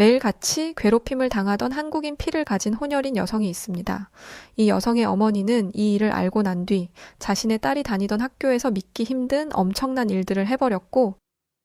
매일같이 괴롭힘을 당하던 한국인 피를 가진 혼혈인 여성이 있습니다. 이 여성의 어머니는 이 일을 알고 난 뒤 자신의 딸이 다니던 학교에서 믿기 힘든 엄청난 일들을 해버렸고,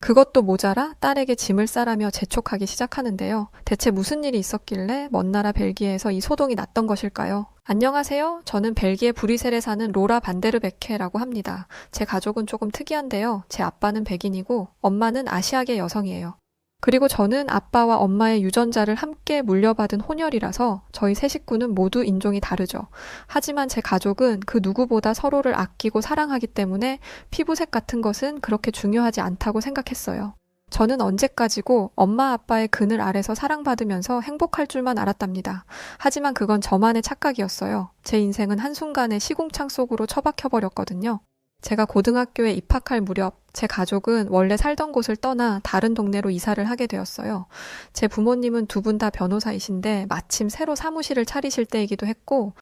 그것도 모자라 딸에게 짐을 싸라며 재촉하기 시작하는데요. 대체 무슨 일이 있었길래 먼 나라 벨기에에서 이 소동이 났던 것일까요? 안녕하세요. 저는 벨기에 브뤼셀에 사는 로라 반데르베케라고 합니다. 제 가족은 조금 특이한데요. 제 아빠는 백인이고 엄마는 아시아계 여성이에요. 그리고 저는 아빠와 엄마의 유전자를 함께 물려받은 혼혈이라서 저희 세 식구는 모두 인종이 다르죠. 하지만 제 가족은 그 누구보다 서로를 아끼고 사랑하기 때문에 피부색 같은 것은 그렇게 중요하지 않다고 생각했어요. 저는 언제까지고 엄마 아빠의 그늘 아래서 사랑받으면서 행복할 줄만 알았답니다. 하지만 그건 저만의 착각이었어요. 제 인생은 한순간에 시궁창 속으로 처박혀버렸거든요. 제가 고등학교에 입학할 무렵 제 가족은 원래 살던 곳을 떠나 다른 동네로 이사를 하게 되었어요. 제 부모님은 두 분 다 변호사이신데 마침 새로 사무실을 차리실 때이기도 했고,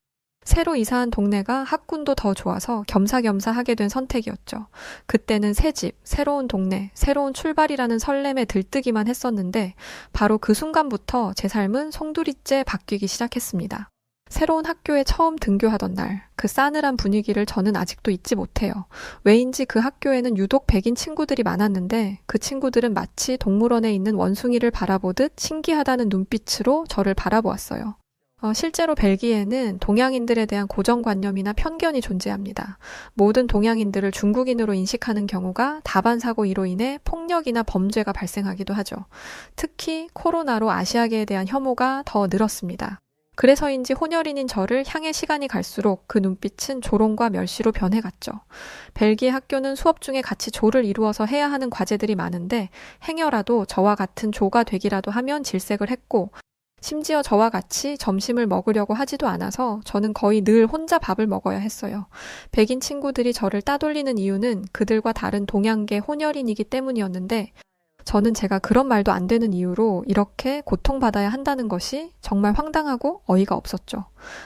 새로 이사한 동네가 학군도 더 좋아서 겸사겸사 하게 된 선택이었죠. 그때는 새 집, 새로운 동네, 새로운 출발이라는 설렘에 들뜨기만 했었는데 바로 그 순간부터 제 삶은 송두리째 바뀌기 시작했습니다. 새로운 학교에 처음 등교하던 날, 그 싸늘한 분위기를 저는 아직도 잊지 못해요. 왜인지 그 학교에는 유독 백인 친구들이 많았는데 그 친구들은 마치 동물원에 있는 원숭이를 바라보듯 신기하다는 눈빛으로 저를 바라보았어요. 실제로 벨기에는 동양인들에 대한 고정관념이나 편견이 존재합니다. 모든 동양인들을 중국인으로 인식하는 경우가 다반사고 이로 인해 폭력이나 범죄가 발생하기도 하죠. 특히 코로나로 아시아계에 대한 혐오가 더 늘었습니다. 그래서인지 혼혈인인 저를 향해 시간이 갈수록 그 눈빛은 조롱과 멸시로 변해갔죠. 벨기에 학교는 수업 중에 같이 조를 이루어서 해야 하는 과제들이 많은데 행여라도 저와 같은 조가 되기라도 하면 질색을 했고, 심지어 저와 같이 점심을 먹으려고 하지도 않아서 저는 거의 늘 혼자 밥을 먹어야 했어요. 백인 친구들이 저를 따돌리는 이유는 그들과 다른 동양계 혼혈인이기 때문이었는데, 저는 제가 그런 말도 안 되는 이유로 이렇게 고통받아야 한다는 것이 정말 황당하고 어이가 없었죠.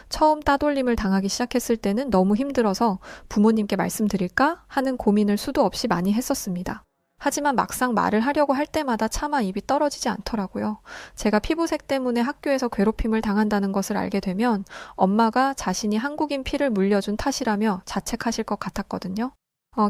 처음 따돌림을 당하기 시작했을 때는 너무 힘들어서 부모님께 말씀드릴까 하는 고민을 수도 없이 많이 했었습니다. 하지만 막상 말을 하려고 할 때마다 차마 입이 떨어지지 않더라고요. 제가 피부색 때문에 학교에서 괴롭힘을 당한다는 것을 알게 되면 엄마가 자신이 한국인 피를 물려준 탓이라며 자책하실 것 같았거든요.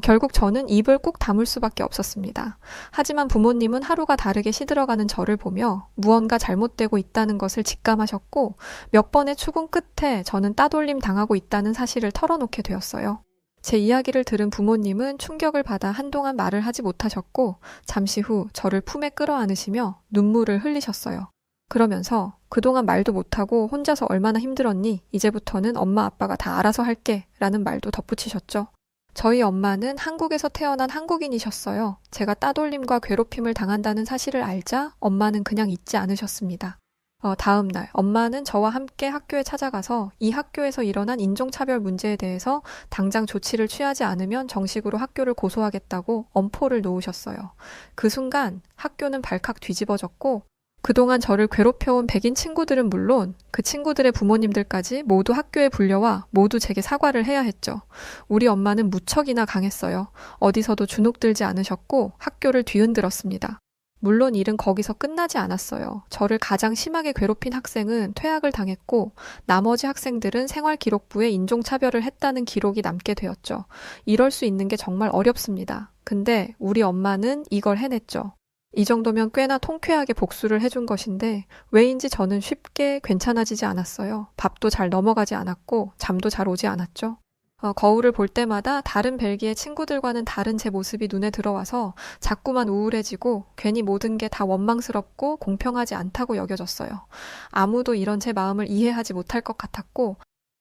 결국 저는 입을 꾹 다물 수밖에 없었습니다. 하지만 부모님은 하루가 다르게 시들어가는 저를 보며 무언가 잘못되고 있다는 것을 직감하셨고, 몇 번의 추궁 끝에 저는 따돌림 당하고 있다는 사실을 털어놓게 되었어요. 제 이야기를 들은 부모님은 충격을 받아 한동안 말을 하지 못하셨고, 잠시 후 저를 품에 끌어안으시며 눈물을 흘리셨어요. 그러면서 그동안 말도 못하고 혼자서 얼마나 힘들었니? 이제부터는 엄마 아빠가 다 알아서 할게 라는 말도 덧붙이셨죠. 저희 엄마는 한국에서 태어난 한국인이셨어요. 제가 따돌림과 괴롭힘을 당한다는 사실을 알자 엄마는 그냥 잊지 않으셨습니다. 다음 날 엄마는 저와 함께 학교에 찾아가서 이 학교에서 일어난 인종차별 문제에 대해서 당장 조치를 취하지 않으면 정식으로 학교를 고소하겠다고 엄포를 놓으셨어요. 그 순간 학교는 발칵 뒤집어졌고, 그동안 저를 괴롭혀온 백인 친구들은 물론 그 친구들의 부모님들까지 모두 학교에 불려와 모두 제게 사과를 해야 했죠. 우리 엄마는 무척이나 강했어요. 어디서도 주눅들지 않으셨고 학교를 뒤흔들었습니다. 물론 일은 거기서 끝나지 않았어요. 저를 가장 심하게 괴롭힌 학생은 퇴학을 당했고, 나머지 학생들은 생활기록부에 인종차별을 했다는 기록이 남게 되었죠. 이럴 수 있는 게 정말 어렵습니다. 근데 우리 엄마는 이걸 해냈죠. 이 정도면 꽤나 통쾌하게 복수를 해준 것인데 왜인지 저는 쉽게 괜찮아지지 않았어요. 밥도 잘 넘어가지 않았고 잠도 잘 오지 않았죠. 거울을 볼 때마다 다른 벨기에 친구들과는 다른 제 모습이 눈에 들어와서 자꾸만 우울해지고 괜히 모든 게 다 원망스럽고 공평하지 않다고 여겨졌어요. 아무도 이런 제 마음을 이해하지 못할 것 같았고,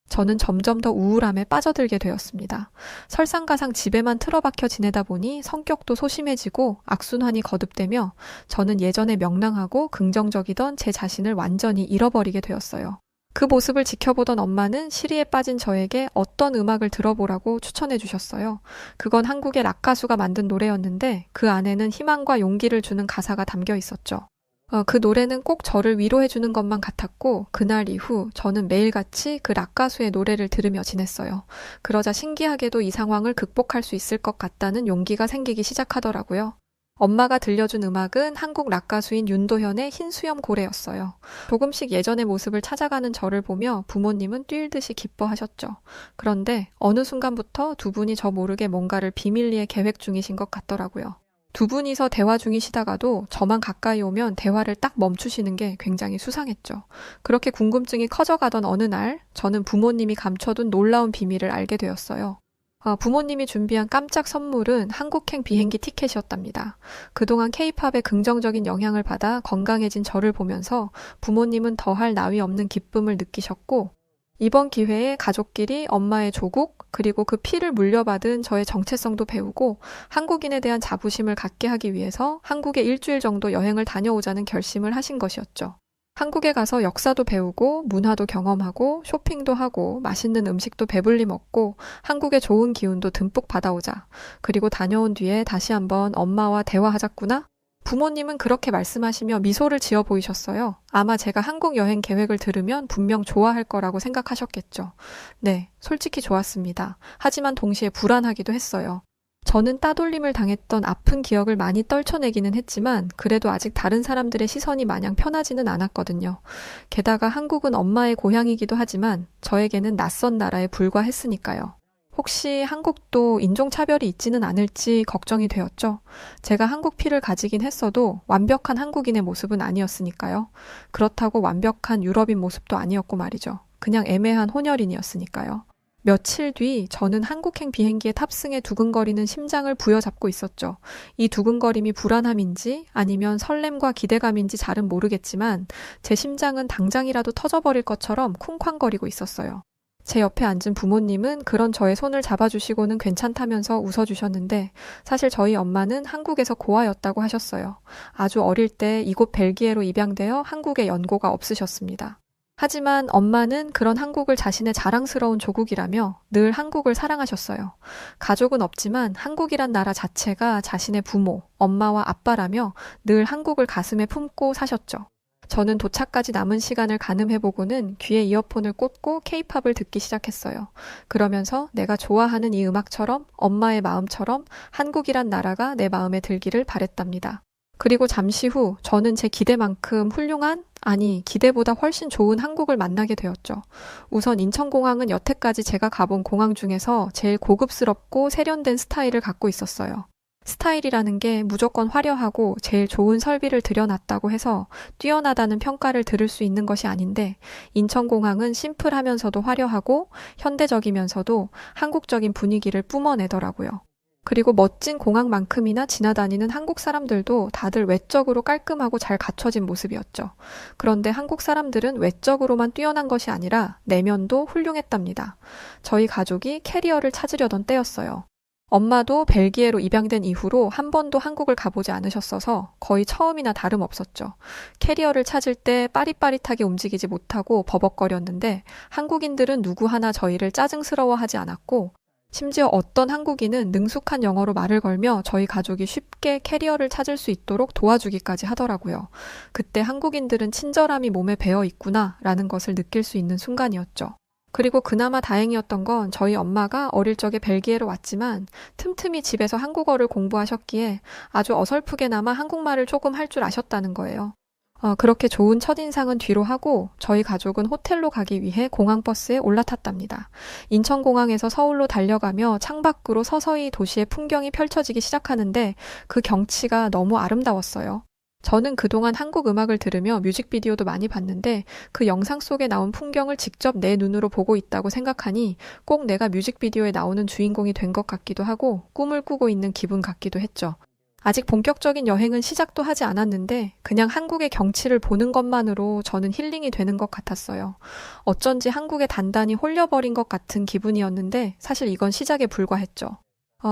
저는 점점 더 우울함에 빠져들게 되었습니다. 설상가상 집에만 틀어박혀 지내다 보니 성격도 소심해지고 악순환이 거듭되며 저는 예전에 명랑하고 긍정적이던 제 자신을 완전히 잃어버리게 되었어요. 그 모습을 지켜보던 엄마는 시리에 빠진 저에게 어떤 음악을 들어보라고 추천해 주셨어요. 그건 한국의 락 가수가 만든 노래였는데 그 안에는 희망과 용기를 주는 가사가 담겨 있었죠. 그 노래는 꼭 저를 위로해주는 것만 같았고, 그날 이후 저는 매일같이 그 락 가수의 노래를 들으며 지냈어요. 그러자 신기하게도 이 상황을 극복할 수 있을 것 같다는 용기가 생기기 시작하더라고요. 엄마가 들려준 음악은 한국 락 가수인 윤도현의 흰 수염 고래였어요. 조금씩 예전의 모습을 찾아가는 저를 보며 부모님은 뛸 듯이 기뻐하셨죠. 그런데 어느 순간부터 두 분이 저 모르게 뭔가를 비밀리에 계획 중이신 것 같더라고요. 두 분이서 대화 중이시다가도 저만 가까이 오면 대화를 딱 멈추시는 게 굉장히 수상했죠. 그렇게 궁금증이 커져가던 어느 날, 저는 부모님이 감춰둔 놀라운 비밀을 알게 되었어요. 부모님이 준비한 깜짝 선물은 한국행 비행기 티켓이었답니다. 그동안 케이팝의 긍정적인 영향을 받아 건강해진 저를 보면서 부모님은 더할 나위 없는 기쁨을 느끼셨고, 이번 기회에 가족끼리 엄마의 조국, 그리고 그 피를 물려받은 저의 정체성도 배우고 한국인에 대한 자부심을 갖게 하기 위해서 한국에 일주일 정도 여행을 다녀오자는 결심을 하신 것이었죠. 한국에 가서 역사도 배우고 문화도 경험하고 쇼핑도 하고 맛있는 음식도 배불리 먹고 한국의 좋은 기운도 듬뿍 받아오자. 그리고 다녀온 뒤에 다시 한번 엄마와 대화하자꾸나? 부모님은 그렇게 말씀하시며 미소를 지어 보이셨어요. 아마 제가 한국 여행 계획을 들으면 분명 좋아할 거라고 생각하셨겠죠. 네, 솔직히 좋았습니다. 하지만 동시에 불안하기도 했어요. 저는 따돌림을 당했던 아픈 기억을 많이 떨쳐내기는 했지만 그래도 아직 다른 사람들의 시선이 마냥 편하지는 않았거든요. 게다가 한국은 엄마의 고향이기도 하지만 저에게는 낯선 나라에 불과했으니까요. 혹시 한국도 인종차별이 있지는 않을지 걱정이 되었죠. 제가 한국 피를 가지긴 했어도 완벽한 한국인의 모습은 아니었으니까요. 그렇다고 완벽한 유럽인 모습도 아니었고 말이죠. 그냥 애매한 혼혈인이었으니까요. 며칠 뒤 저는 한국행 비행기에 탑승해 두근거리는 심장을 부여잡고 있었죠. 이 두근거림이 불안함인지 아니면 설렘과 기대감인지 잘은 모르겠지만 제 심장은 당장이라도 터져버릴 것처럼 쿵쾅거리고 있었어요. 제 옆에 앉은 부모님은 그런 저의 손을 잡아주시고는 괜찮다면서 웃어주셨는데 사실 저희 엄마는 한국에서 고아였다고 하셨어요. 아주 어릴 때 이곳 벨기에로 입양되어 한국에 연고가 없으셨습니다. 하지만 엄마는 그런 한국을 자신의 자랑스러운 조국이라며 늘 한국을 사랑하셨어요. 가족은 없지만 한국이란 나라 자체가 자신의 부모, 엄마와 아빠라며 늘 한국을 가슴에 품고 사셨죠. 저는 도착까지 남은 시간을 가늠해보고는 귀에 이어폰을 꽂고 케이팝을 듣기 시작했어요. 그러면서 내가 좋아하는 이 음악처럼 엄마의 마음처럼 한국이란 나라가 내 마음에 들기를 바랬답니다. 그리고 잠시 후 저는 제 기대만큼 훌륭한, 아니 기대보다 훨씬 좋은 한국을 만나게 되었죠. 우선 인천공항은 여태까지 제가 가본 공항 중에서 제일 고급스럽고 세련된 스타일을 갖고 있었어요. 스타일이라는 게 무조건 화려하고 제일 좋은 설비를 들여놨다고 해서 뛰어나다는 평가를 들을 수 있는 것이 아닌데 인천공항은 심플하면서도 화려하고 현대적이면서도 한국적인 분위기를 뿜어내더라고요. 그리고 멋진 공항만큼이나 지나다니는 한국 사람들도 다들 외적으로 깔끔하고 잘 갖춰진 모습이었죠. 그런데 한국 사람들은 외적으로만 뛰어난 것이 아니라 내면도 훌륭했답니다. 저희 가족이 캐리어를 찾으려던 때였어요. 엄마도 벨기에로 입양된 이후로 한 번도 한국을 가보지 않으셨어서 거의 처음이나 다름없었죠. 캐리어를 찾을 때 빠릿빠릿하게 움직이지 못하고 버벅거렸는데 한국인들은 누구 하나 저희를 짜증스러워하지 않았고 심지어 어떤 한국인은 능숙한 영어로 말을 걸며 저희 가족이 쉽게 캐리어를 찾을 수 있도록 도와주기까지 하더라고요. 그때 한국인들은 친절함이 몸에 배어 있구나 라는 것을 느낄 수 있는 순간이었죠. 그리고 그나마 다행이었던 건 저희 엄마가 어릴 적에 벨기에로 왔지만 틈틈이 집에서 한국어를 공부하셨기에 아주 어설프게나마 한국말을 조금 할 줄 아셨다는 거예요. 그렇게 좋은 첫인상은 뒤로 하고 저희 가족은 호텔로 가기 위해 공항버스에 올라탔답니다. 인천공항에서 서울로 달려가며 창밖으로 서서히 도시의 풍경이 펼쳐지기 시작하는데 그 경치가 너무 아름다웠어요. 저는 그동안 한국 음악을 들으며 뮤직비디오도 많이 봤는데 그 영상 속에 나온 풍경을 직접 내 눈으로 보고 있다고 생각하니 꼭 내가 뮤직비디오에 나오는 주인공이 된 것 같기도 하고 꿈을 꾸고 있는 기분 같기도 했죠. 아직 본격적인 여행은 시작도 하지 않았는데 그냥 한국의 경치를 보는 것만으로 저는 힐링이 되는 것 같았어요. 어쩐지 한국에 단단히 홀려버린 것 같은 기분이었는데 사실 이건 시작에 불과했죠.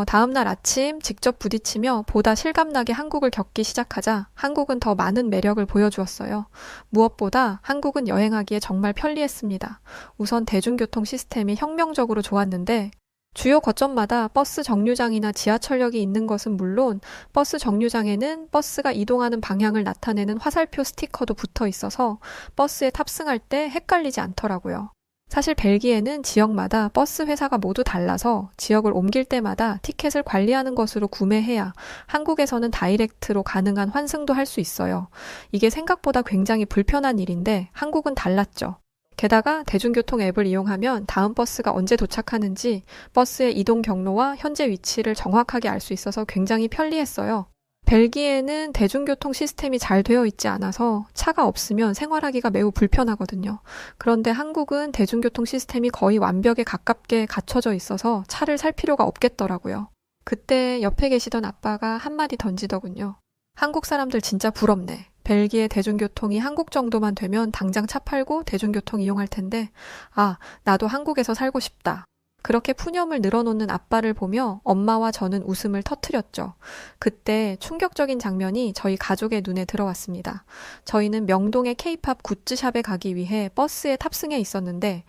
다음날 아침 직접 부딪히며 보다 실감나게 한국을 겪기 시작하자 한국은 더 많은 매력을 보여주었어요. 무엇보다 한국은 여행하기에 정말 편리했습니다. 우선 대중교통 시스템이 혁명적으로 좋았는데 주요 거점마다 버스 정류장이나 지하철역이 있는 것은 물론 버스 정류장에는 버스가 이동하는 방향을 나타내는 화살표 스티커도 붙어 있어서 버스에 탑승할 때 헷갈리지 않더라고요. 사실 벨기에는 지역마다 버스 회사가 모두 달라서 지역을 옮길 때마다 티켓을 관리하는 것으로 구매해야 한국에서는 다이렉트로 가능한 환승도 할 수 있어요. 이게 생각보다 굉장히 불편한 일인데 한국은 달랐죠. 게다가 대중교통 앱을 이용하면 다음 버스가 언제 도착하는지 버스의 이동 경로와 현재 위치를 정확하게 알 수 있어서 굉장히 편리했어요. 벨기에는 대중교통 시스템이 잘 되어 있지 않아서 차가 없으면 생활하기가 매우 불편하거든요. 그런데 한국은 대중교통 시스템이 거의 완벽에 가깝게 갖춰져 있어서 차를 살 필요가 없겠더라고요. 그때 옆에 계시던 아빠가 한마디 던지더군요. 한국 사람들 진짜 부럽네. 벨기에 대중교통이 한국 정도만 되면 당장 차 팔고 대중교통 이용할 텐데, 아, 나도 한국에서 살고 싶다. 그렇게 푸념을 늘어놓는 아빠를 보며 엄마와 저는 웃음을 터뜨렸죠. 그때 충격적인 장면이 저희 가족의 눈에 들어왔습니다. 저희는 명동의 케이팝 굿즈샵에 가기 위해 버스에 탑승해 있었는데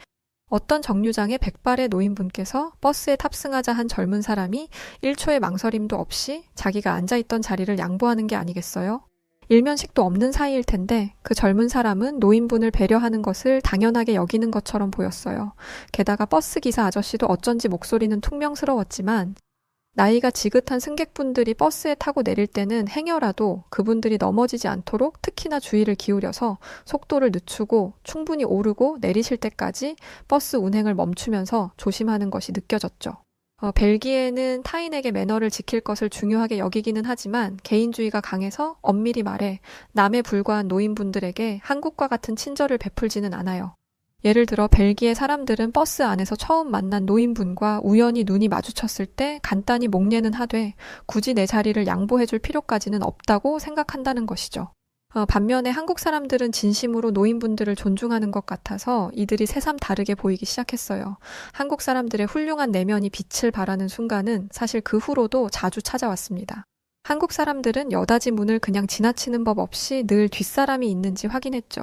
어떤 정류장에 백발의 노인분께서 버스에 탑승하자 한 젊은 사람이 1초의 망설임도 없이 자기가 앉아있던 자리를 양보하는 게 아니겠어요? 일면식도 없는 사이일 텐데 그 젊은 사람은 노인분을 배려하는 것을 당연하게 여기는 것처럼 보였어요. 게다가 버스 기사 아저씨도 어쩐지 목소리는 퉁명스러웠지만 나이가 지긋한 승객분들이 버스에 타고 내릴 때는 행여라도 그분들이 넘어지지 않도록 특히나 주의를 기울여서 속도를 늦추고 충분히 오르고 내리실 때까지 버스 운행을 멈추면서 조심하는 것이 느껴졌죠. 벨기에는 타인에게 매너를 지킬 것을 중요하게 여기기는 하지만 개인주의가 강해서 엄밀히 말해 남에 불과한 노인분들에게 한국과 같은 친절을 베풀지는 않아요. 예를 들어 벨기에 사람들은 버스 안에서 처음 만난 노인분과 우연히 눈이 마주쳤을 때 간단히 목례는 하되 굳이 내 자리를 양보해줄 필요까지는 없다고 생각한다는 것이죠. 반면에 한국 사람들은 진심으로 노인분들을 존중하는 것 같아서 이들이 새삼 다르게 보이기 시작했어요. 한국 사람들의 훌륭한 내면이 빛을 발하는 순간은 사실 그 후로도 자주 찾아왔습니다. 한국 사람들은 여닫이 문을 그냥 지나치는 법 없이 늘 뒷사람이 있는지 확인했죠.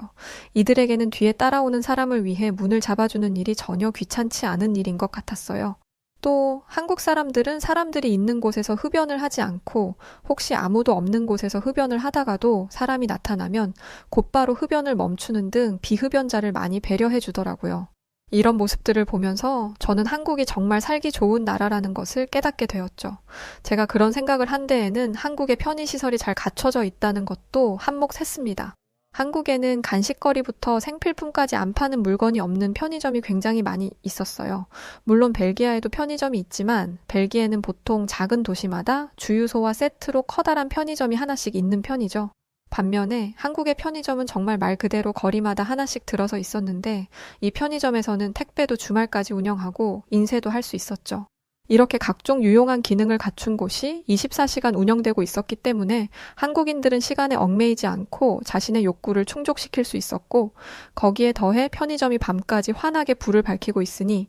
이들에게는 뒤에 따라오는 사람을 위해 문을 잡아주는 일이 전혀 귀찮지 않은 일인 것 같았어요. 또 한국 사람들은 사람들이 있는 곳에서 흡연을 하지 않고 혹시 아무도 없는 곳에서 흡연을 하다가도 사람이 나타나면 곧바로 흡연을 멈추는 등 비흡연자를 많이 배려해 주더라고요. 이런 모습들을 보면서 저는 한국이 정말 살기 좋은 나라라는 것을 깨닫게 되었죠. 제가 그런 생각을 한 데에는 한국의 편의시설이 잘 갖춰져 있다는 것도 한몫 했습니다. 한국에는 간식거리부터 생필품까지 안 파는 물건이 없는 편의점이 굉장히 많이 있었어요. 물론 벨기에에도 편의점이 있지만 벨기에는 보통 작은 도시마다 주유소와 세트로 커다란 편의점이 하나씩 있는 편이죠. 반면에 한국의 편의점은 정말 말 그대로 거리마다 하나씩 들어서 있었는데 이 편의점에서는 택배도 주말까지 운영하고 인쇄도 할 수 있었죠. 이렇게 각종 유용한 기능을 갖춘 곳이 24시간 운영되고 있었기 때문에 한국인들은 시간에 얽매이지 않고 자신의 욕구를 충족시킬 수 있었고 거기에 더해 편의점이 밤까지 환하게 불을 밝히고 있으니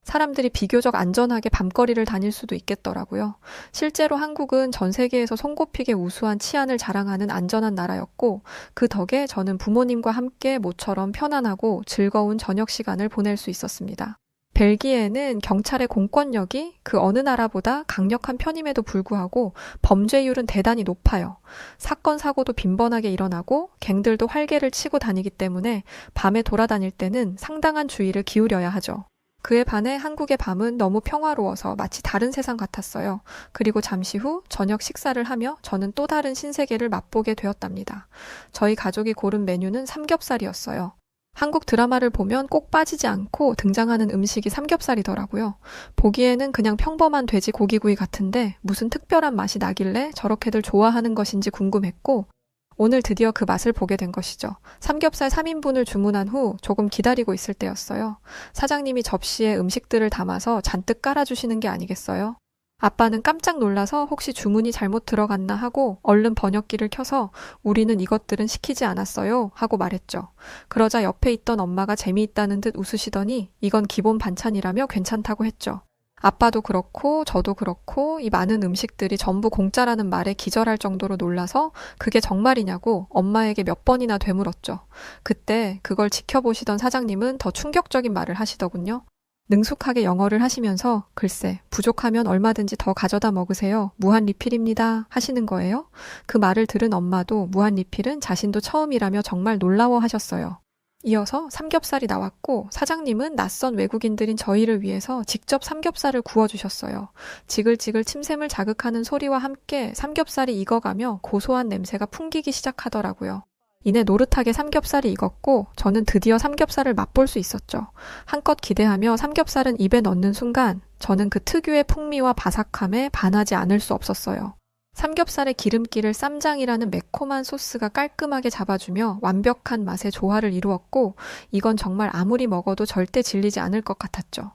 사람들이 비교적 안전하게 밤거리를 다닐 수도 있겠더라고요. 실제로 한국은 전 세계에서 손꼽히게 우수한 치안을 자랑하는 안전한 나라였고 그 덕에 저는 부모님과 함께 모처럼 편안하고 즐거운 저녁 시간을 보낼 수 있었습니다. 벨기에는 경찰의 공권력이 그 어느 나라보다 강력한 편임에도 불구하고 범죄율은 대단히 높아요. 사건, 사고도 빈번하게 일어나고 갱들도 활개를 치고 다니기 때문에 밤에 돌아다닐 때는 상당한 주의를 기울여야 하죠. 그에 반해 한국의 밤은 너무 평화로워서 마치 다른 세상 같았어요. 그리고 잠시 후 저녁 식사를 하며 저는 또 다른 신세계를 맛보게 되었답니다. 저희 가족이 고른 메뉴는 삼겹살이었어요. 한국 드라마를 보면 꼭 빠지지 않고 등장하는 음식이 삼겹살이더라고요. 보기에는 그냥 평범한 돼지 고기구이 같은데 무슨 특별한 맛이 나길래 저렇게들 좋아하는 것인지 궁금했고 오늘 드디어 그 맛을 보게 된 것이죠. 삼겹살 3인분을 주문한 후 조금 기다리고 있을 때였어요. 사장님이 접시에 음식들을 담아서 잔뜩 깔아주시는 게 아니겠어요? 아빠는 깜짝 놀라서 혹시 주문이 잘못 들어갔나 하고 얼른 번역기를 켜서 우리는 이것들은 시키지 않았어요 하고 말했죠. 그러자 옆에 있던 엄마가 재미있다는 듯 웃으시더니 이건 기본 반찬이라며 괜찮다고 했죠. 아빠도 그렇고 저도 그렇고 이 많은 음식들이 전부 공짜라는 말에 기절할 정도로 놀라서 그게 정말이냐고 엄마에게 몇 번이나 되물었죠. 그때 그걸 지켜보시던 사장님은 더 충격적인 말을 하시더군요. 능숙하게 영어를 하시면서 글쎄 부족하면 얼마든지 더 가져다 먹으세요. 무한 리필입니다. 하시는 거예요. 그 말을 들은 엄마도 무한 리필은 자신도 처음이라며 정말 놀라워하셨어요. 이어서 삼겹살이 나왔고 사장님은 낯선 외국인들인 저희를 위해서 직접 삼겹살을 구워주셨어요. 지글지글 침샘을 자극하는 소리와 함께 삼겹살이 익어가며 고소한 냄새가 풍기기 시작하더라고요. 이내 노릇하게 삼겹살이 익었고 저는 드디어 삼겹살을 맛볼 수 있었죠. 한껏 기대하며 삼겹살은 입에 넣는 순간 저는 그 특유의 풍미와 바삭함에 반하지 않을 수 없었어요. 삼겹살의 기름기를 쌈장이라는 매콤한 소스가 깔끔하게 잡아주며 완벽한 맛의 조화를 이루었고 이건 정말 아무리 먹어도 절대 질리지 않을 것 같았죠.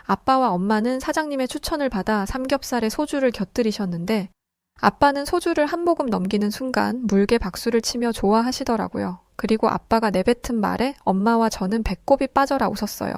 아빠와 엄마는 사장님의 추천을 받아 삼겹살에 소주를 곁들이셨는데 아빠는 소주를 한 모금 넘기는 순간 물개 박수를 치며 좋아하시더라고요. 그리고 아빠가 내뱉은 말에 엄마와 저는 배꼽이 빠져라 웃었어요.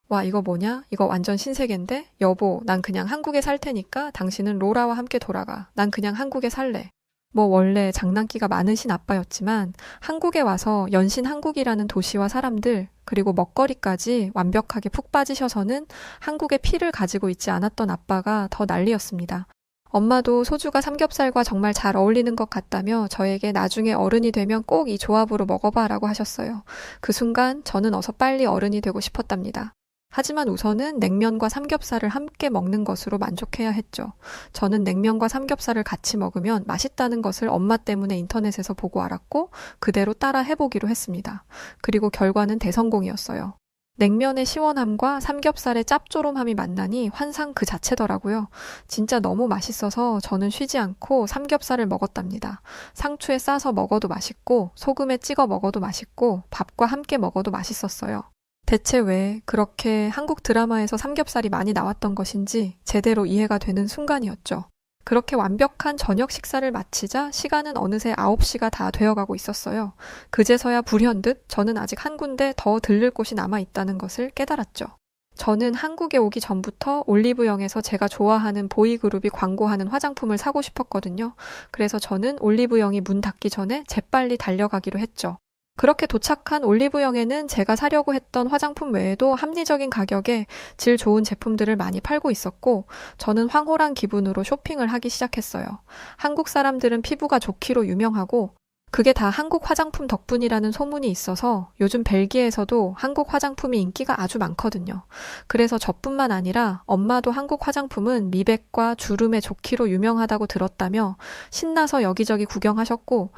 와, 이거 뭐냐? 이거 완전 신세계인데? 여보, 난 그냥 한국에 살 테니까 당신은 로라와 함께 돌아가. 난 그냥 한국에 살래. 뭐 원래 장난기가 많으신 아빠였지만 한국에 와서 연신 한국이라는 도시와 사람들 그리고 먹거리까지 완벽하게 푹 빠지셔서는 한국의 피를 가지고 있지 않았던 아빠가 더 난리였습니다. 엄마도 소주가 삼겹살과 정말 잘 어울리는 것 같다며 저에게 나중에 어른이 되면 꼭 이 조합으로 먹어봐 라고 하셨어요. 그 순간 저는 어서 빨리 어른이 되고 싶었답니다. 하지만 우선은 냉면과 삼겹살을 함께 먹는 것으로 만족해야 했죠. 저는 냉면과 삼겹살을 같이 먹으면 맛있다는 것을 엄마 때문에 인터넷에서 보고 알았고 그대로 따라 해보기로 했습니다. 그리고 결과는 대성공이었어요. 냉면의 시원함과 삼겹살의 짭조름함이 만나니 환상 그 자체더라고요. 진짜 너무 맛있어서 저는 쉬지 않고 삼겹살을 먹었답니다. 상추에 싸서 먹어도 맛있고 소금에 찍어 먹어도 맛있고 밥과 함께 먹어도 맛있었어요. 대체 왜 그렇게 한국 드라마에서 삼겹살이 많이 나왔던 것인지 제대로 이해가 되는 순간이었죠. 그렇게 완벽한 저녁 식사를 마치자 시간은 어느새 9시가 다 되어가고 있었어요. 그제서야 불현듯 저는 아직 한 군데 더 들를 곳이 남아있다는 것을 깨달았죠. 저는 한국에 오기 전부터 올리브영에서 제가 좋아하는 보이그룹이 광고하는 화장품을 사고 싶었거든요. 그래서 저는 올리브영이 문 닫기 전에 재빨리 달려가기로 했죠. 그렇게 도착한 올리브영에는 제가 사려고 했던 화장품 외에도 합리적인 가격에 질 좋은 제품들을 많이 팔고 있었고 저는 황홀한 기분으로 쇼핑을 하기 시작했어요. 한국 사람들은 피부가 좋기로 유명하고 그게 다 한국 화장품 덕분이라는 소문이 있어서 요즘 벨기에에서도 한국 화장품이 인기가 아주 많거든요. 그래서 저뿐만 아니라 엄마도 한국 화장품은 미백과 주름에 좋기로 유명하다고 들었다며 신나서 여기저기 구경하셨고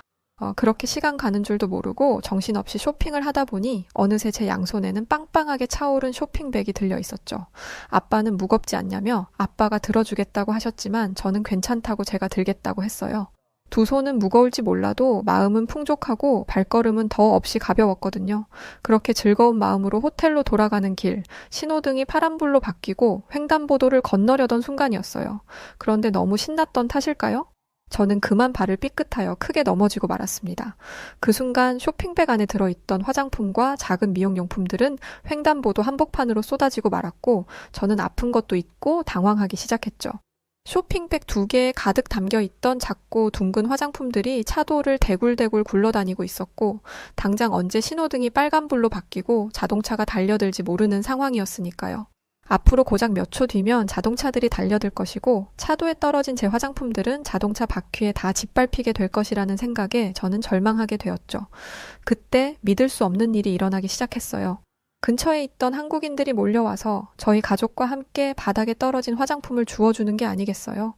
그렇게 시간 가는 줄도 모르고 정신없이 쇼핑을 하다 보니 어느새 제 양손에는 빵빵하게 차오른 쇼핑백이 들려 있었죠. 아빠는 무겁지 않냐며 아빠가 들어주겠다고 하셨지만 저는 괜찮다고 제가 들겠다고 했어요. 두 손은 무거울지 몰라도 마음은 풍족하고 발걸음은 더 없이 가벼웠거든요. 그렇게 즐거운 마음으로 호텔로 돌아가는 길, 신호등이 파란불로 바뀌고 횡단보도를 건너려던 순간이었어요. 그런데 너무 신났던 탓일까요? 저는 그만 발을 삐끗하여 크게 넘어지고 말았습니다. 그 순간 쇼핑백 안에 들어있던 화장품과 작은 미용용품들은 횡단보도 한복판으로 쏟아지고 말았고 저는 아픈 것도 있고 당황하기 시작했죠. 쇼핑백 2개에 가득 담겨있던 작고 둥근 화장품들이 차도를 대굴대굴 굴러다니고 있었고 당장 언제 신호등이 빨간불로 바뀌고 자동차가 달려들지 모르는 상황이었으니까요. 앞으로 고작 몇 초 뒤면 자동차들이 달려들 것이고 차도에 떨어진 제 화장품들은 자동차 바퀴에 다 짓밟히게 될 것이라는 생각에 저는 절망하게 되었죠. 그때 믿을 수 없는 일이 일어나기 시작했어요. 근처에 있던 한국인들이 몰려와서 저희 가족과 함께 바닥에 떨어진 화장품을 주워주는 게 아니겠어요.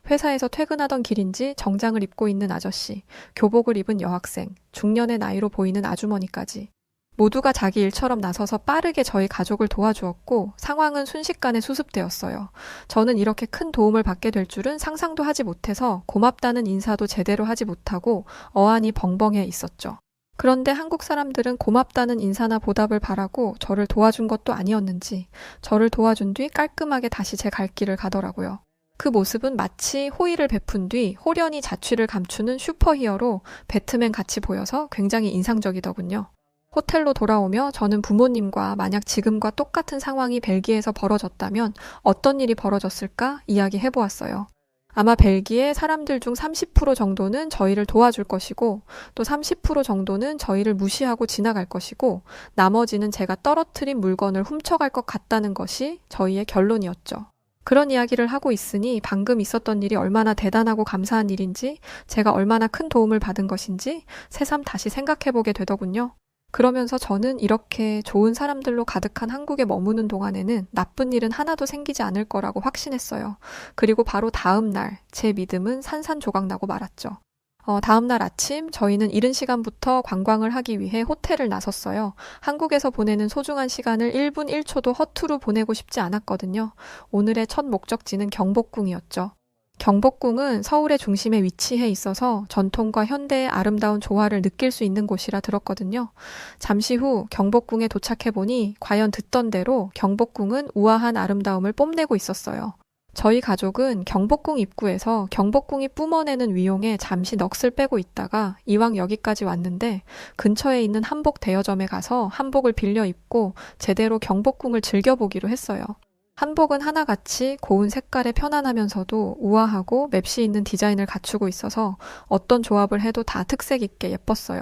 회사에서 퇴근하던 길인지 정장을 입고 있는 아저씨, 교복을 입은 여학생, 중년의 나이로 보이는 아주머니까지. 모두가 자기 일처럼 나서서 빠르게 저희 가족을 도와주었고 상황은 순식간에 수습되었어요. 저는 이렇게 큰 도움을 받게 될 줄은 상상도 하지 못해서 고맙다는 인사도 제대로 하지 못하고 어안이 벙벙해 있었죠. 그런데 한국 사람들은 고맙다는 인사나 보답을 바라고 저를 도와준 것도 아니었는지 저를 도와준 뒤 깔끔하게 다시 제 갈 길을 가더라고요. 그 모습은 마치 호의를 베푼 뒤 호련히 자취를 감추는 슈퍼히어로 배트맨 같이 보여서 굉장히 인상적이더군요. 호텔로 돌아오며 저는 부모님과 만약 지금과 똑같은 상황이 벨기에에서 벌어졌다면 어떤 일이 벌어졌을까 이야기해보았어요. 아마 벨기에 사람들 중 30% 정도는 저희를 도와줄 것이고 또 30% 정도는 저희를 무시하고 지나갈 것이고 나머지는 제가 떨어뜨린 물건을 훔쳐갈 것 같다는 것이 저희의 결론이었죠. 그런 이야기를 하고 있으니 방금 있었던 일이 얼마나 대단하고 감사한 일인지 제가 얼마나 큰 도움을 받은 것인지 새삼 다시 생각해보게 되더군요. 그러면서 저는 이렇게 좋은 사람들로 가득한 한국에 머무는 동안에는 나쁜 일은 하나도 생기지 않을 거라고 확신했어요. 그리고 바로 다음 날, 제 믿음은 산산조각나고 말았죠. 다음 날 아침 저희는 이른 시간부터 관광을 하기 위해 호텔을 나섰어요. 한국에서 보내는 소중한 시간을 1분 1초도 허투루 보내고 싶지 않았거든요. 오늘의 첫 목적지는 경복궁이었죠. 경복궁은 서울의 중심에 위치해 있어서 전통과 현대의 아름다운 조화를 느낄 수 있는 곳이라 들었거든요. 잠시 후 경복궁에 도착해보니 과연 듣던 대로 경복궁은 우아한 아름다움을 뽐내고 있었어요. 저희 가족은 경복궁 입구에서 경복궁이 뿜어내는 위용에 잠시 넋을 빼고 있다가 이왕 여기까지 왔는데 근처에 있는 한복 대여점에 가서 한복을 빌려 입고 제대로 경복궁을 즐겨보기로 했어요. 한복은 하나같이 고운 색깔에 편안하면서도 우아하고 맵시 있는 디자인을 갖추고 있어서 어떤 조합을 해도 다 특색 있게 예뻤어요.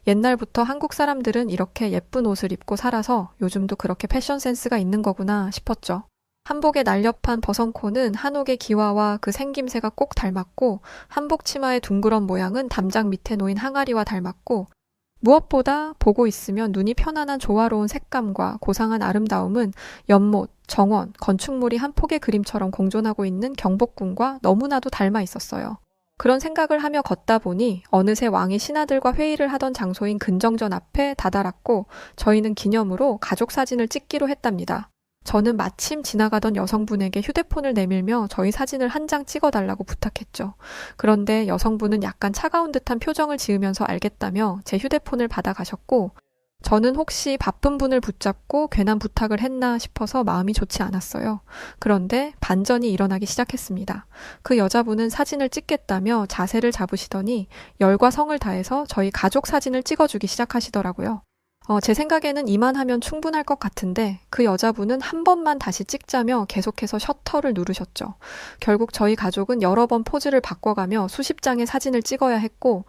옛날부터 한국 사람들은 이렇게 예쁜 옷을 입고 살아서 요즘도 그렇게 패션 센스가 있는 거구나 싶었죠. 한복의 날렵한 버선코는 한옥의 기와와 그 생김새가 꼭 닮았고 한복 치마의 둥그런 모양은 담장 밑에 놓인 항아리와 닮았고 무엇보다 보고 있으면 눈이 편안한 조화로운 색감과 고상한 아름다움은 연못, 정원, 건축물이 한 폭의 그림처럼 공존하고 있는 경복궁과 너무나도 닮아 있었어요. 그런 생각을 하며 걷다 보니 어느새 왕이 신하들과 회의를 하던 장소인 근정전 앞에 다다랐고 저희는 기념으로 가족 사진을 찍기로 했답니다. 저는 마침 지나가던 여성분에게 휴대폰을 내밀며 저희 사진을 한 장 찍어달라고 부탁했죠. 그런데 여성분은 약간 차가운 듯한 표정을 지으면서 알겠다며 제 휴대폰을 받아가셨고 저는 혹시 바쁜 분을 붙잡고 괜한 부탁을 했나 싶어서 마음이 좋지 않았어요. 그런데 반전이 일어나기 시작했습니다. 그 여자분은 사진을 찍겠다며 자세를 잡으시더니 열과 성을 다해서 저희 가족 사진을 찍어주기 시작하시더라고요. 제 생각에는 이만하면 충분할 것 같은데 그 여자분은 한 번만 다시 찍자며 계속해서 셔터를 누르셨죠. 결국 저희 가족은 여러 번 포즈를 바꿔가며 수십 장의 사진을 찍어야 했고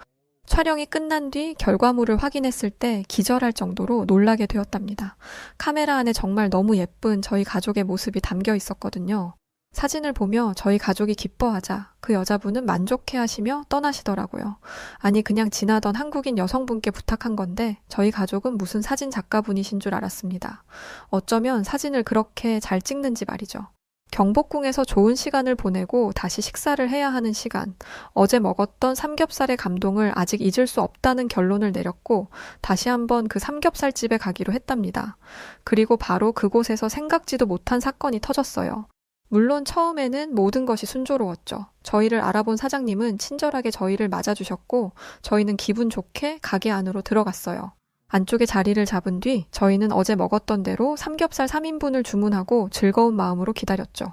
촬영이 끝난 뒤 결과물을 확인했을 때 기절할 정도로 놀라게 되었답니다. 카메라 안에 정말 너무 예쁜 저희 가족의 모습이 담겨 있었거든요. 사진을 보며 저희 가족이 기뻐하자 그 여자분은 만족해 하시며 떠나시더라고요. 아니 그냥 지나던 한국인 여성분께 부탁한 건데 저희 가족은 무슨 사진 작가분이신 줄 알았습니다. 어쩌면 사진을 그렇게 잘 찍는지 말이죠. 경복궁에서 좋은 시간을 보내고 다시 식사를 해야 하는 시간, 어제 먹었던 삼겹살의 감동을 아직 잊을 수 없다는 결론을 내렸고 다시 한번 그 삼겹살집에 가기로 했답니다. 그리고 바로 그곳에서 생각지도 못한 사건이 터졌어요. 물론 처음에는 모든 것이 순조로웠죠. 저희를 알아본 사장님은 친절하게 저희를 맞아주셨고 저희는 기분 좋게 가게 안으로 들어갔어요. 안쪽에 자리를 잡은 뒤 저희는 어제 먹었던 대로 삼겹살 3인분을 주문하고 즐거운 마음으로 기다렸죠.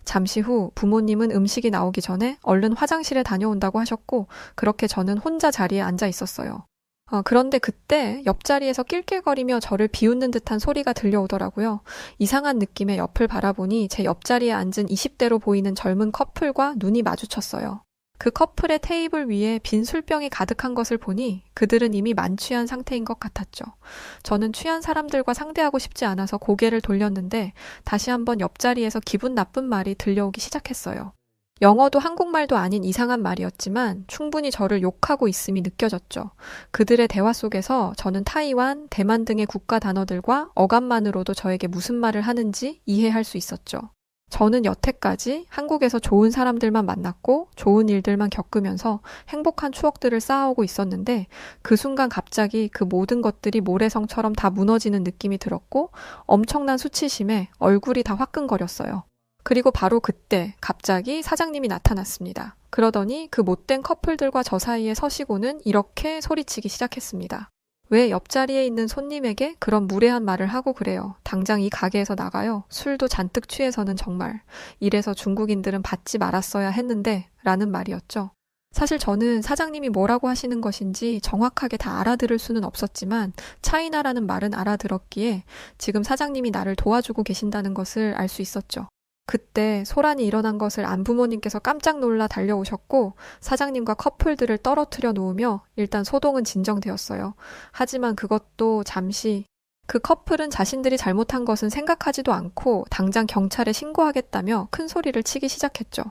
잠시 후 부모님은 음식이 나오기 전에 얼른 화장실에 다녀온다고 하셨고 그렇게 저는 혼자 자리에 앉아 있었어요. 그런데 그때 옆자리에서 낄낄거리며 저를 비웃는 듯한 소리가 들려오더라고요. 이상한 느낌의 옆을 바라보니 제 옆자리에 앉은 20대로 보이는 젊은 커플과 눈이 마주쳤어요. 그 커플의 테이블 위에 빈 술병이 가득한 것을 보니 그들은 이미 만취한 상태인 것 같았죠. 저는 취한 사람들과 상대하고 싶지 않아서 고개를 돌렸는데 다시 한번 옆자리에서 기분 나쁜 말이 들려오기 시작했어요. 영어도 한국말도 아닌 이상한 말이었지만 충분히 저를 욕하고 있음이 느껴졌죠. 그들의 대화 속에서 저는 타이완, 대만 등의 국가 단어들과 어감만으로도 저에게 무슨 말을 하는지 이해할 수 있었죠. 저는 여태까지 한국에서 좋은 사람들만 만났고 좋은 일들만 겪으면서 행복한 추억들을 쌓아오고 있었는데 그 순간 갑자기 그 모든 것들이 모래성처럼 다 무너지는 느낌이 들었고 엄청난 수치심에 얼굴이 다 화끈거렸어요. 그리고 바로 그때 갑자기 사장님이 나타났습니다. 그러더니 그 못된 커플들과 저 사이에 서시고는 이렇게 소리치기 시작했습니다. 왜 옆자리에 있는 손님에게 그런 무례한 말을 하고 그래요. 당장 이 가게에서 나가요. 술도 잔뜩 취해서는 정말. 이래서 중국인들은 받지 말았어야 했는데 라는 말이었죠. 사실 저는 사장님이 뭐라고 하시는 것인지 정확하게 다 알아들을 수는 없었지만 차이나라는 말은 알아들었기에 지금 사장님이 나를 도와주고 계신다는 것을 알 수 있었죠. 그때 소란이 일어난 것을 안 부모님께서 깜짝 놀라 달려오셨고 사장님과 커플들을 떨어뜨려 놓으며 일단 소동은 진정되었어요. 하지만 그것도 잠시 그 커플은 자신들이 잘못한 것은 생각하지도 않고 당장 경찰에 신고하겠다며 큰 소리를 치기 시작했죠.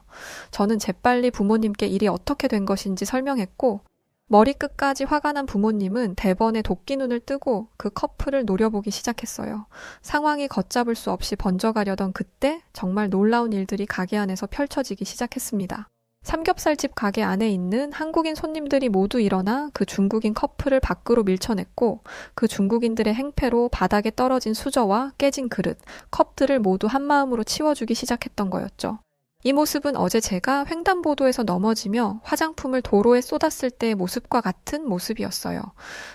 저는 재빨리 부모님께 일이 어떻게 된 것인지 설명했고 머리끝까지 화가 난 부모님은 대번에 도끼눈을 뜨고 그 커플을 노려보기 시작했어요. 상황이 걷잡을 수 없이 번져가려던 그때 정말 놀라운 일들이 가게 안에서 펼쳐지기 시작했습니다. 삼겹살집 가게 안에 있는 한국인 손님들이 모두 일어나 그 중국인 커플을 밖으로 밀쳐냈고 그 중국인들의 행패로 바닥에 떨어진 수저와 깨진 그릇, 컵들을 모두 한마음으로 치워주기 시작했던 거였죠. 이 모습은 어제 제가 횡단보도에서 넘어지며 화장품을 도로에 쏟았을 때의 모습과 같은 모습이었어요.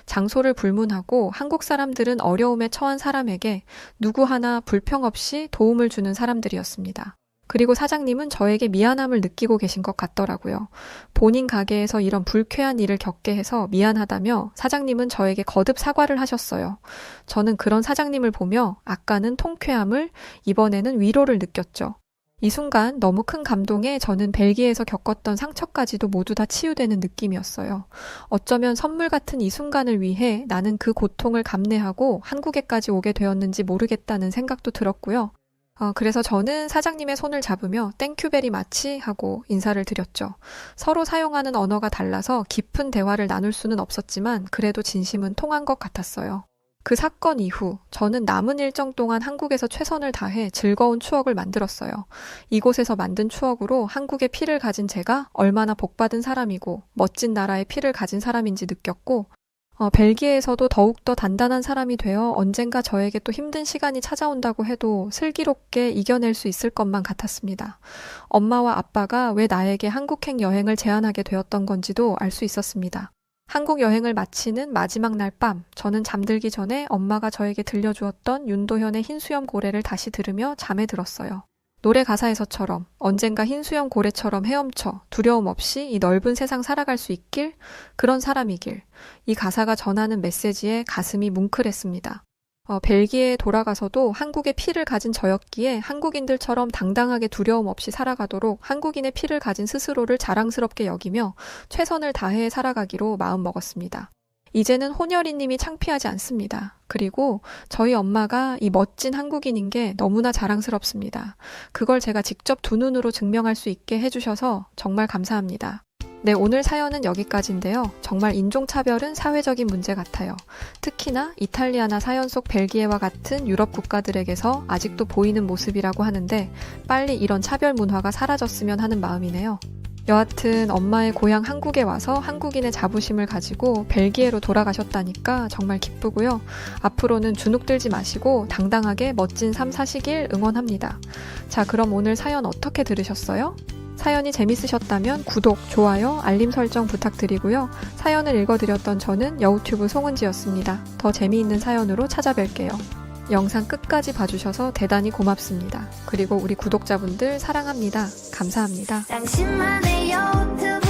장소를 불문하고 한국 사람들은 어려움에 처한 사람에게 누구 하나 불평 없이 도움을 주는 사람들이었습니다. 그리고 사장님은 저에게 미안함을 느끼고 계신 것 같더라고요. 본인 가게에서 이런 불쾌한 일을 겪게 해서 미안하다며 사장님은 저에게 거듭 사과를 하셨어요. 저는 그런 사장님을 보며 아까는 통쾌함을, 이번에는 위로를 느꼈죠. 이 순간 너무 큰 감동에 저는 벨기에에서 겪었던 상처까지도 모두 다 치유되는 느낌이었어요. 어쩌면 선물 같은 이 순간을 위해 나는 그 고통을 감내하고 한국에까지 오게 되었는지 모르겠다는 생각도 들었고요. 그래서 저는 사장님의 손을 잡으며 땡큐 베리 마치 하고 인사를 드렸죠. 서로 사용하는 언어가 달라서 깊은 대화를 나눌 수는 없었지만 그래도 진심은 통한 것 같았어요. 그 사건 이후 저는 남은 일정 동안 한국에서 최선을 다해 즐거운 추억을 만들었어요. 이곳에서 만든 추억으로 한국의 피를 가진 제가 얼마나 복받은 사람이고 멋진 나라의 피를 가진 사람인지 느꼈고 벨기에에서도 더욱더 단단한 사람이 되어 언젠가 저에게 또 힘든 시간이 찾아온다고 해도 슬기롭게 이겨낼 수 있을 것만 같았습니다. 엄마와 아빠가 왜 나에게 한국행 여행을 제안하게 되었던 건지도 알 수 있었습니다. 한국 여행을 마치는 마지막 날 밤, 저는 잠들기 전에 엄마가 저에게 들려주었던 윤도현의 흰수염 고래를 다시 들으며 잠에 들었어요. 노래 가사에서처럼 언젠가 흰수염 고래처럼 헤엄쳐 두려움 없이 이 넓은 세상 살아갈 수 있길, 그런 사람이길, 이 가사가 전하는 메시지에 가슴이 뭉클했습니다. 벨기에에 돌아가서도 한국의 피를 가진 저였기에 한국인들처럼 당당하게 두려움 없이 살아가도록 한국인의 피를 가진 스스로를 자랑스럽게 여기며 최선을 다해 살아가기로 마음먹었습니다. 이제는 혼혈이님이 창피하지 않습니다. 그리고 저희 엄마가 이 멋진 한국인인 게 너무나 자랑스럽습니다. 그걸 제가 직접 두 눈으로 증명할 수 있게 해주셔서 정말 감사합니다. 네, 오늘 사연은 여기까지인데요. 정말 인종차별은 사회적인 문제 같아요. 특히나 이탈리아나 사연 속 벨기에와 같은 유럽 국가들에게서 아직도 보이는 모습이라고 하는데 빨리 이런 차별 문화가 사라졌으면 하는 마음이네요. 여하튼 엄마의 고향 한국에 와서 한국인의 자부심을 가지고 벨기에로 돌아가셨다니까 정말 기쁘고요. 앞으로는 주눅 들지 마시고 당당하게 멋진 삶 사시길 응원합니다. 자, 그럼 오늘 사연 어떻게 들으셨어요? 사연이 재밌으셨다면 구독, 좋아요, 알림 설정 부탁드리고요. 사연을 읽어드렸던 저는 여우튜브 송은지였습니다. 더 재미있는 사연으로 찾아뵐게요. 영상 끝까지 봐주셔서 대단히 고맙습니다. 그리고 우리 구독자분들 사랑합니다. 감사합니다. 당신만의 유튜브